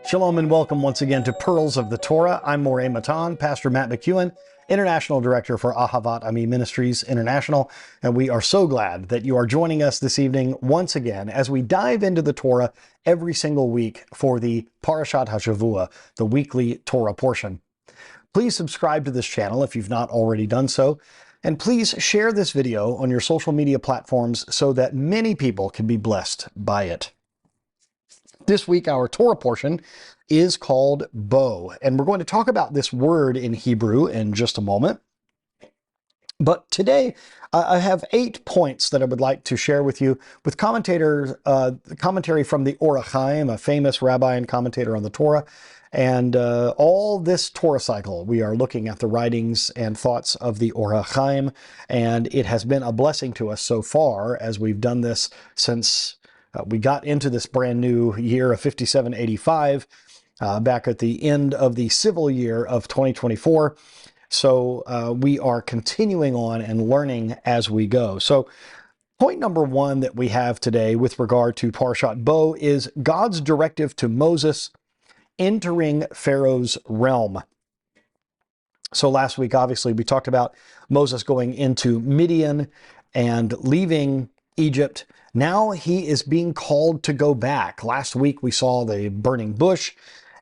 Shalom and welcome once again to Pearls of the Torah. I'm Moreh Matan, Pastor Matt McKeown, International Director for Ahavat Ammi Ministries International, and we are so glad that you are joining us this evening once again as we dive into the Torah every single week for the Parashat HaShavua, the weekly Torah portion. Please subscribe to this channel if you've not already done so, and please share this video on your social media platforms so that many people can be blessed by it. This week, our Torah portion is called Bo, and we're going to talk about this word in Hebrew in just a moment. But today, I have 8 points that I would like to share with you with commentary from the Or HaChaim, a famous rabbi and commentator on the Torah. And all this Torah cycle, we are looking at the writings and thoughts of the Or HaChaim, and it has been a blessing to us so far as we've done this since we got into this brand new year of 5785 back at the end of the civil year of 2024. So we are continuing on and learning as we go. So point number 1 that we have today with regard to Parashat Bo is God's directive to Moses entering Pharaoh's realm. So last week, obviously, we talked about Moses going into Midian and leaving Egypt. Now he is being called to go back. Last week we saw the burning bush,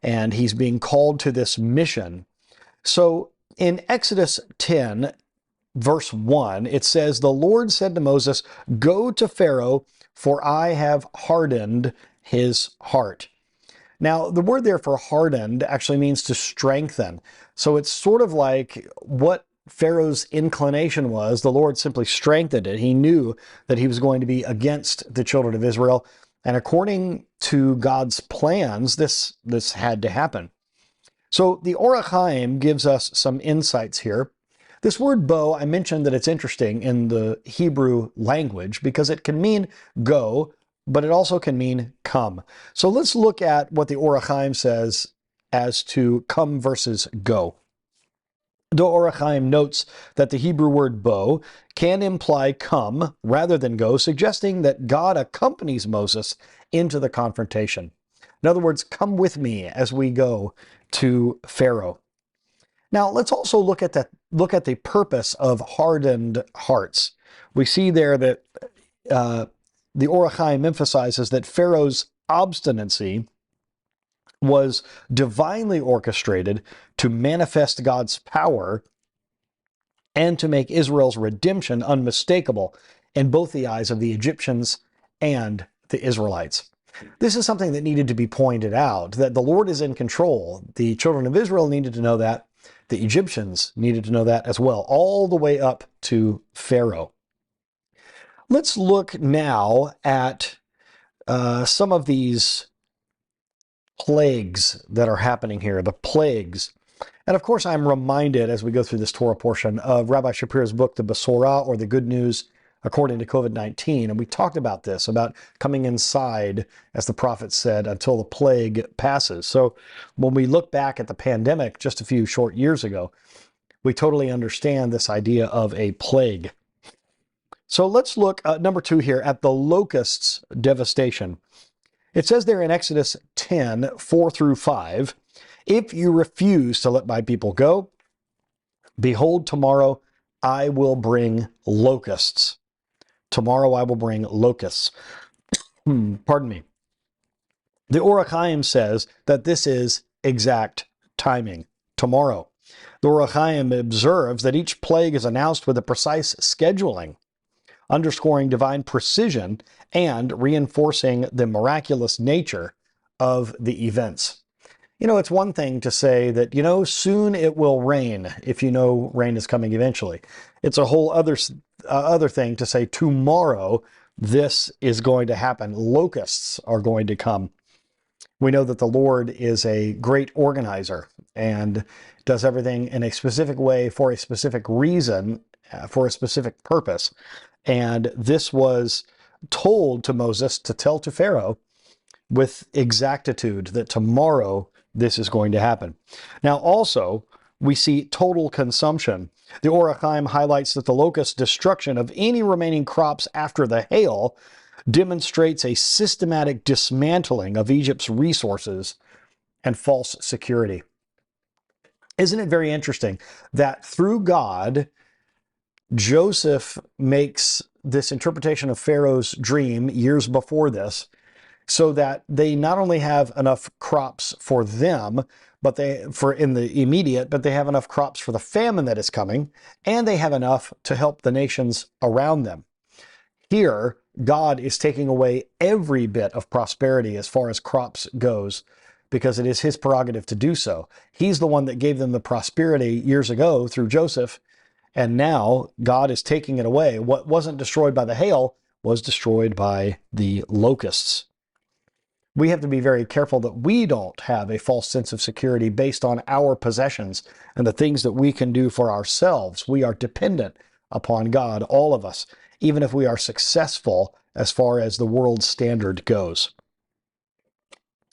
and he's being called to this mission. So in Exodus 10, verse 1, it says, "The Lord said to Moses, 'Go to Pharaoh, for I have hardened his heart.'" Now, the word there for hardened actually means to strengthen. So it's sort of like what Pharaoh's inclination was, the Lord simply strengthened it. He knew that he was going to be against the children of Israel. And according to God's plans, this had to happen. So the Or HaChaim gives us some insights here. This word bo, I mentioned that it's interesting in the Hebrew language because it can mean go, but it also can mean come. So let's look at what the Or HaChaim says as to come versus go. The Or HaChaim notes that the Hebrew word bo can imply come rather than go, suggesting that God accompanies Moses into the confrontation. In other words, come with me as we go to Pharaoh. Now, let's also look at the purpose of hardened hearts. We see there that the Or HaChaim emphasizes that Pharaoh's obstinacy was divinely orchestrated to manifest God's power and to make Israel's redemption unmistakable in both the eyes of the Egyptians and the Israelites. This is something that needed to be pointed out, that the Lord is in control. The children of Israel needed to know that. The Egyptians needed to know that as well, all the way up to Pharaoh. Let's look now at some of these plagues that are happening here, the plagues. And of course, I'm reminded as we go through this Torah portion of Rabbi Shapira's book, The Besorah, or The Good News According to COVID-19. And we talked about this, about coming inside, as the prophet said, until the plague passes. So when we look back at the pandemic just a few short years ago, we totally understand this idea of a plague. So let's look, number 2 here, at the locusts' devastation. It says there in Exodus 10, 4 through 5, "If you refuse to let my people go, behold, tomorrow I will bring locusts." Tomorrow I will bring locusts. Pardon me. The Or HaChaim says that this is exact timing, tomorrow. The Or HaChaim observes that each plague is announced with a precise scheduling, underscoring divine precision and reinforcing the miraculous nature of the events. You know, it's one thing to say that, soon it will rain, if you know rain is coming eventually. It's a whole other thing to say tomorrow this is going to happen. Locusts are going to come. We know that the Lord is a great organizer and does everything in a specific way for a specific reason, for a specific purpose. And this was told to Moses to tell to Pharaoh with exactitude that tomorrow this is going to happen. Now also, we see total consumption. The Or HaChaim highlights that the locust destruction of any remaining crops after the hail demonstrates a systematic dismantling of Egypt's resources and false security. Isn't it very interesting that through God, Joseph makes this interpretation of Pharaoh's dream years before this, so that they not only have enough crops for them, but in the immediate, but they have enough crops for the famine that is coming, and they have enough to help the nations around them. Here, God is taking away every bit of prosperity as far as crops goes, because it is his prerogative to do so. He's the one that gave them the prosperity years ago through Joseph, and now God is taking it away. What wasn't destroyed by the hail was destroyed by the locusts. We have to be very careful that we don't have a false sense of security based on our possessions and the things that we can do for ourselves. We are dependent upon God, all of us, even if we are successful as far as the world standard goes.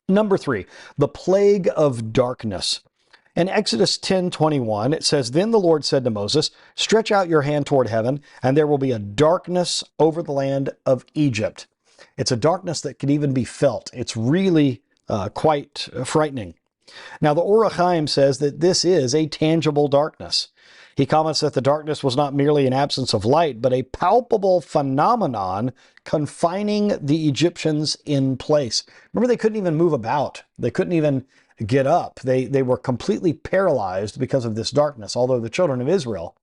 Number 3, the plague of darkness. In Exodus 10:21, it says, "Then the Lord said to Moses, stretch out your hand toward heaven, and there will be a darkness over the land of Egypt." It's a darkness that can even be felt. It's really quite frightening. Now, the Or HaChaim says that this is a tangible darkness. He comments that the darkness was not merely an absence of light, but a palpable phenomenon confining the Egyptians in place. Remember, they couldn't even move about. They couldn't even get up. They were completely paralyzed because of this darkness, although the children of Israel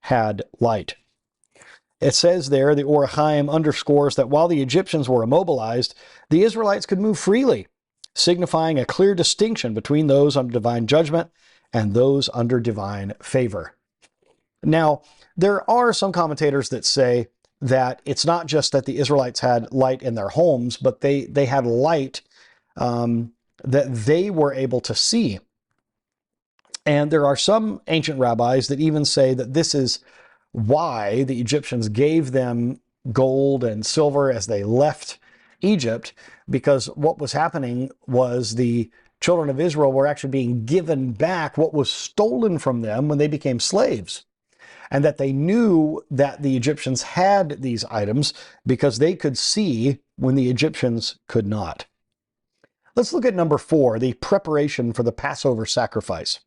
had light. It says there, the Or HaChaim underscores that while the Egyptians were immobilized, the Israelites could move freely, signifying a clear distinction between those under divine judgment and those under divine favor. Now, there are some commentators that say that it's not just that the Israelites had light in their homes, but they had light that they were able to see. And there are some ancient rabbis that even say that this is why the Egyptians gave them gold and silver as they left Egypt, because what was happening was the children of Israel were actually being given back what was stolen from them when they became slaves. And that they knew that the Egyptians had these items because they could see when the Egyptians could not. Let's look at number 4, the preparation for the Passover sacrifice.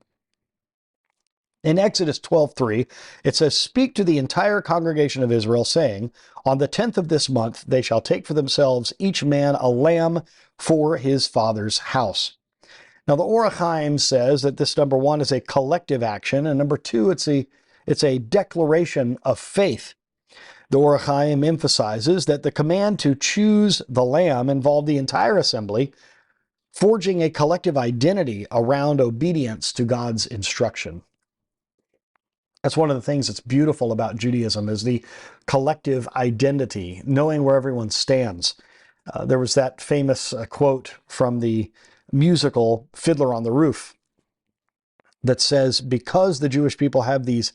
In Exodus 12:3, it says, "Speak to the entire congregation of Israel, saying, on the 10th of this month they shall take for themselves each man a lamb for his father's house." Now, the Or HaChaim says that this, number 1, is a collective action, and number 2, it's a declaration of faith. The Or HaChaim emphasizes that the command to choose the lamb involved the entire assembly, forging a collective identity around obedience to God's instruction. That's one of the things that's beautiful about Judaism, is the collective identity, knowing where everyone stands. There was that famous quote from the musical Fiddler on the Roof that says, because the Jewish people have these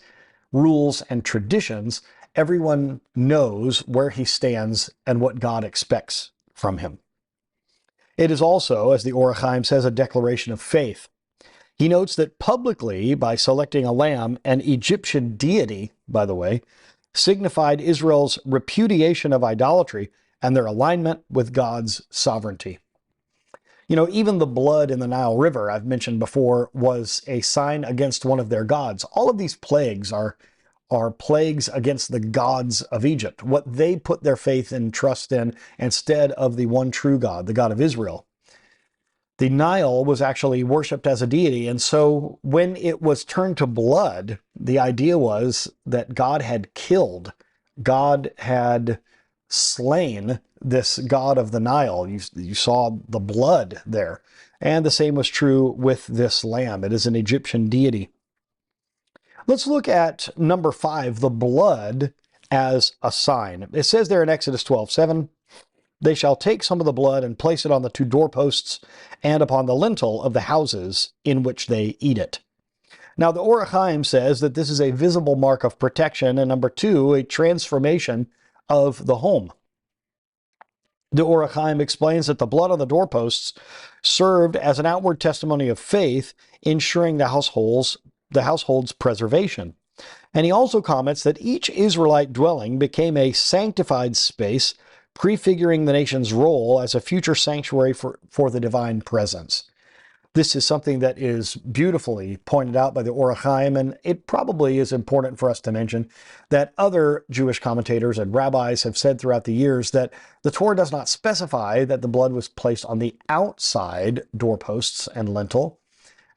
rules and traditions, everyone knows where he stands and what God expects from him. It is also, as the Or HaChaim says, a declaration of faith. He notes that publicly, by selecting a lamb, an Egyptian deity, by the way, signified Israel's repudiation of idolatry and their alignment with God's sovereignty. You know, even the blood in the Nile River, I've mentioned before, was a sign against one of their gods. All of these plagues are plagues against the gods of Egypt, what they put their faith and trust in instead of the one true God, the God of Israel. The Nile was actually worshipped as a deity, and so when it was turned to blood, the idea was that God had killed, God had slain this god of the Nile. You saw the blood there. And the same was true with this lamb. It is an Egyptian deity. Let's look at number 5, the blood as a sign. It says there in Exodus 12:7, "They shall take some of the blood and place it on the 2 doorposts and upon the lintel of the houses in which they eat it." Now, the Or HaChaim says that this is a visible mark of protection, and number 2, a transformation of the home. The Or HaChaim explains that the blood on the doorposts served as an outward testimony of faith, ensuring the household's preservation. And he also comments that each Israelite dwelling became a sanctified space, prefiguring the nation's role as a future sanctuary for the divine presence. This is something that is beautifully pointed out by the Or HaChaim, and it probably is important for us to mention that other Jewish commentators and rabbis have said throughout the years that the Torah does not specify that the blood was placed on the outside doorposts and lintel,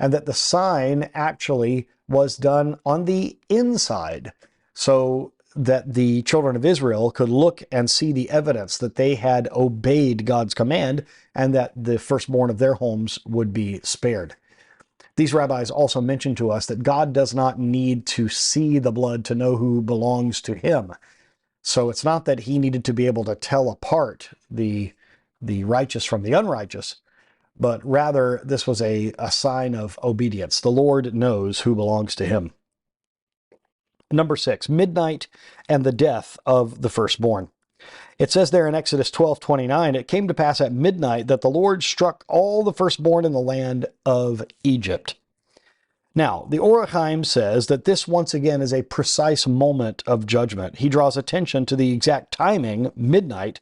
and that the sign actually was done on the inside, so that the children of Israel could look and see the evidence that they had obeyed God's command and that the firstborn of their homes would be spared. These rabbis also mention to us that God does not need to see the blood to know who belongs to him. So it's not that he needed to be able to tell apart the righteous from the unrighteous, but rather this was a sign of obedience. The Lord knows who belongs to him. Number 6, midnight and the death of the firstborn. It says there in Exodus 12:29, it came to pass at midnight that the Lord struck all the firstborn in the land of Egypt. Now, the Or HaChaim says that this once again is a precise moment of judgment. He draws attention to the exact timing, midnight,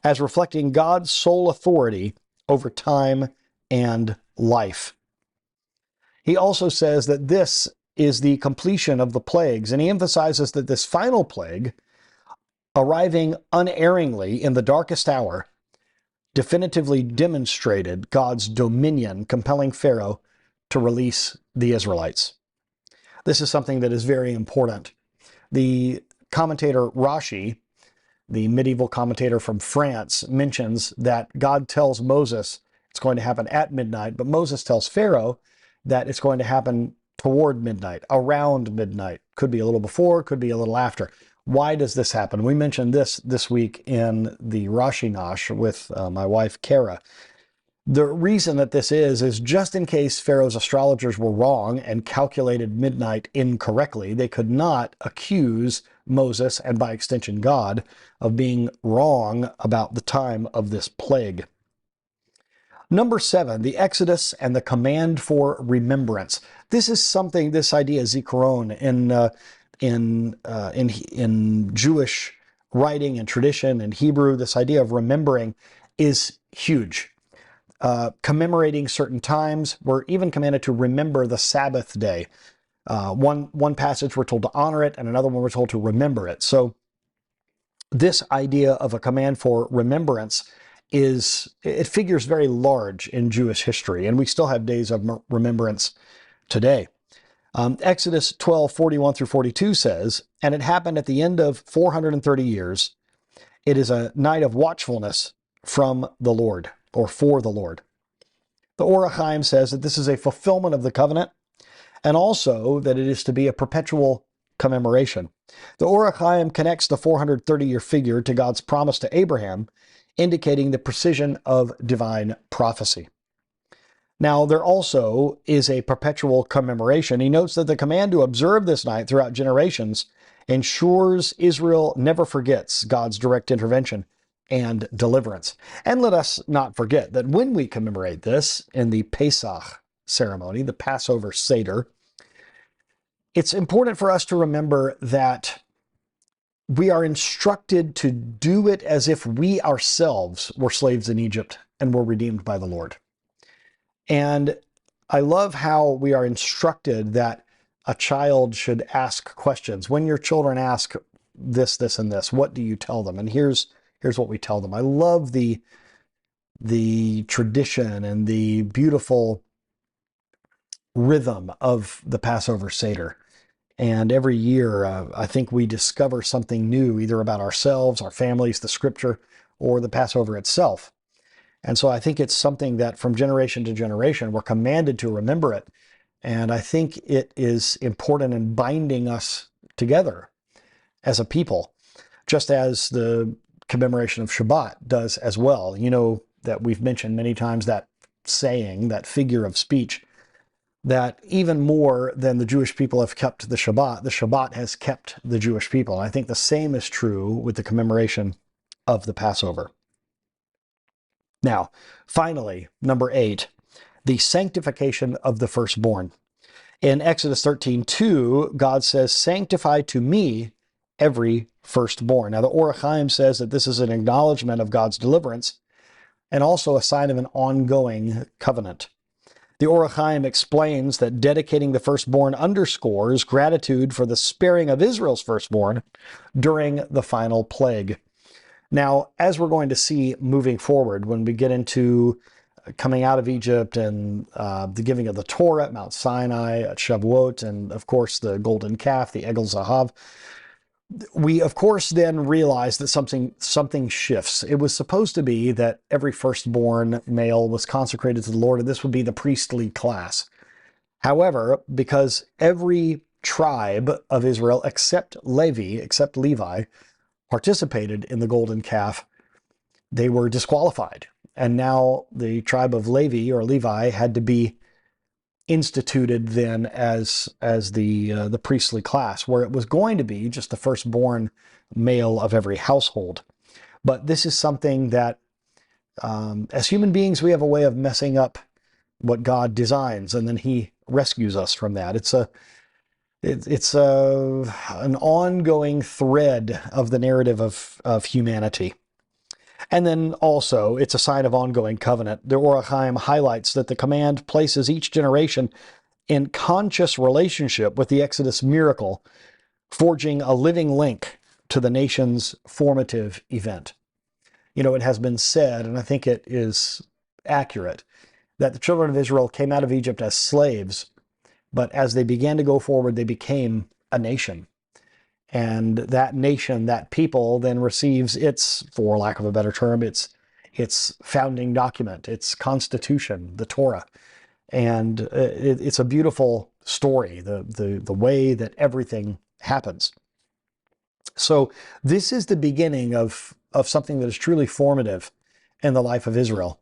as reflecting God's sole authority over time and life. He also says that this is the completion of the plagues, and he emphasizes that this final plague, arriving unerringly in the darkest hour, definitively demonstrated God's dominion, compelling Pharaoh to release the Israelites. This is something that is very important. The commentator Rashi, the medieval commentator from France, mentions that God tells Moses it's going to happen at midnight, but Moses tells Pharaoh that it's going to happen toward midnight, around midnight. Could be a little before, could be a little after. Why does this happen? We mentioned this week in the Rashi Nash with my wife, Kara. The reason that this is just in case Pharaoh's astrologers were wrong and calculated midnight incorrectly, they could not accuse Moses, and by extension God, of being wrong about the time of this plague. Number 7, the Exodus and the command for remembrance. This is something, this idea, zikaron, in Jewish writing and tradition and Hebrew, this idea of remembering is huge. Commemorating certain times, we're even commanded to remember the Sabbath day. One passage we're told to honor it, and another one we're told to remember it. So this idea of a command for remembrance it figures very large in Jewish history, and we still have days of remembrance today. Exodus 12:41 through 42 says, "And it happened at the end of 430 years, it is a night of watchfulness from the Lord," or for the Lord. The Or HaChaim says that this is a fulfillment of the covenant, and also that it is to be a perpetual commemoration. The Or HaChaim connects the 430-year figure to God's promise to Abraham, indicating the precision of divine prophecy. Now, there also is a perpetual commemoration. He notes that the command to observe this night throughout generations ensures Israel never forgets God's direct intervention and deliverance. And let us not forget that when we commemorate this in the Pesach ceremony, the Passover Seder, it's important for us to remember that we are instructed to do it as if we ourselves were slaves in Egypt and were redeemed by the Lord. And I love how we are instructed that a child should ask questions. When your children ask this, this, and this, what do you tell them? And here's what we tell them. I love the tradition and the beautiful rhythm of the Passover Seder. And every year, I think we discover something new, either about ourselves, our families, the scripture, or the Passover itself. And so I think it's something that from generation to generation, we're commanded to remember it. And I think it is important in binding us together as a people, just as the commemoration of Shabbat does as well. You know that we've mentioned many times that saying, that figure of speech, that even more than the Jewish people have kept the Shabbat has kept the Jewish people. And I think the same is true with the commemoration of the Passover. Now, finally, number 8, the sanctification of the firstborn. In Exodus 13:2, God says, "Sanctify to me every firstborn." Now, the Or HaChaim says that this is an acknowledgement of God's deliverance and also a sign of an ongoing covenant. The Or HaChaim explains that dedicating the firstborn underscores gratitude for the sparing of Israel's firstborn during the final plague. Now, as we're going to see moving forward, when we get into coming out of Egypt and the giving of the Torah at Mount Sinai, at Shavuot, and of course the golden calf, the Egel Zahav, we of course then realize that something shifts. It was supposed to be that every firstborn male was consecrated to the Lord, and this would be the priestly class. However, because every tribe of Israel except Levi, participated in the golden calf, they were disqualified. And now the tribe of Levi had to be instituted then as the priestly class, where it was going to be just the firstborn male of every household. But this is something that, as human beings, we have a way of messing up what God designs, and then He rescues us from that. It's an ongoing thread of the narrative of humanity. And then also, it's a sign of ongoing covenant. The Or HaChaim highlights that the command places each generation in conscious relationship with the Exodus miracle, forging a living link to the nation's formative event. You know, it has been said, and I think it is accurate, that the children of Israel came out of Egypt as slaves, but as they began to go forward, they became a nation. And that nation, that people, then receives its, for lack of a better term, its founding document, its constitution, the Torah. And it's a beautiful story, the way that everything happens. So this is the beginning of something that is truly formative in the life of Israel,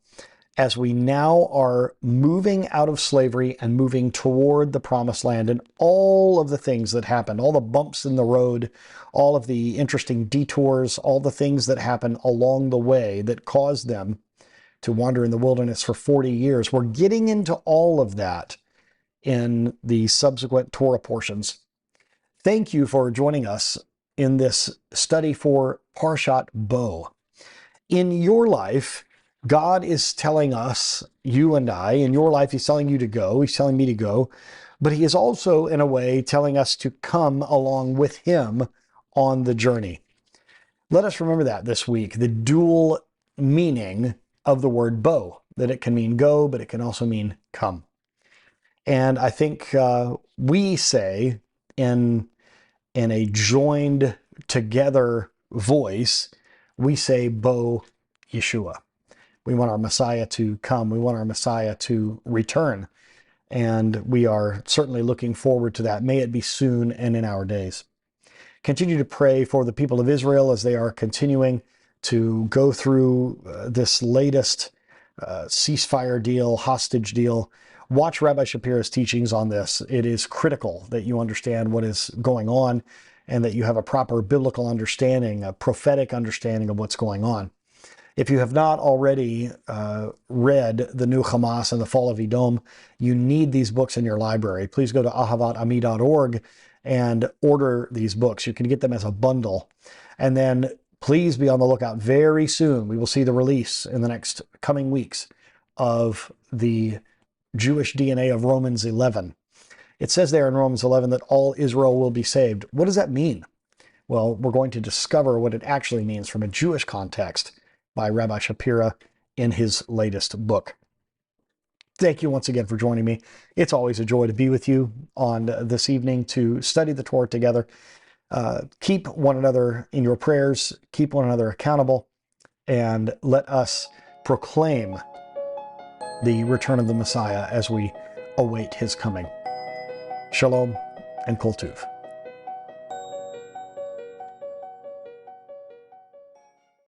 as we now are moving out of slavery and moving toward the promised land, and all of the things that happened, all the bumps in the road, all of the interesting detours, all the things that happen along the way that caused them to wander in the wilderness for 40 years. We're getting into all of that in the subsequent Torah portions. Thank you for joining us in this study for Parshat Bo. In your life, God is telling us, you and I, in your life, He's telling you to go. He's telling me to go. But He is also, in a way, telling us to come along with Him on the journey. Let us remember that this week, the dual meaning of the word bo, that it can mean go, but it can also mean come. And I think we say in a joined together voice, we say Bo Yeshua. We want our Messiah to come. We want our Messiah to return. And we are certainly looking forward to that. May it be soon and in our days. Continue to pray for the people of Israel as they are continuing to go through this latest ceasefire deal, hostage deal. Watch Rabbi Shapira's teachings on this. It is critical that you understand what is going on and that you have a proper biblical understanding, a prophetic understanding of what's going on. If you have not already read The New Hamas and The Fall of Edom, you need these books in your library. Please go to ahavatami.org and order these books. You can get them as a bundle. And then please be on the lookout very soon. We will see the release in the next coming weeks of the Jewish DNA of Romans 11. It says there in Romans 11 that all Israel will be saved. What does that mean? Well, we're going to discover what it actually means from a Jewish context by Rabbi Shapira in his latest book. Thank you once again for joining me. It's always a joy to be with you on this evening to study the Torah together. Keep one another in your prayers, keep one another accountable, and let us proclaim the return of the Messiah as we await His coming. Shalom and Kol Tuv.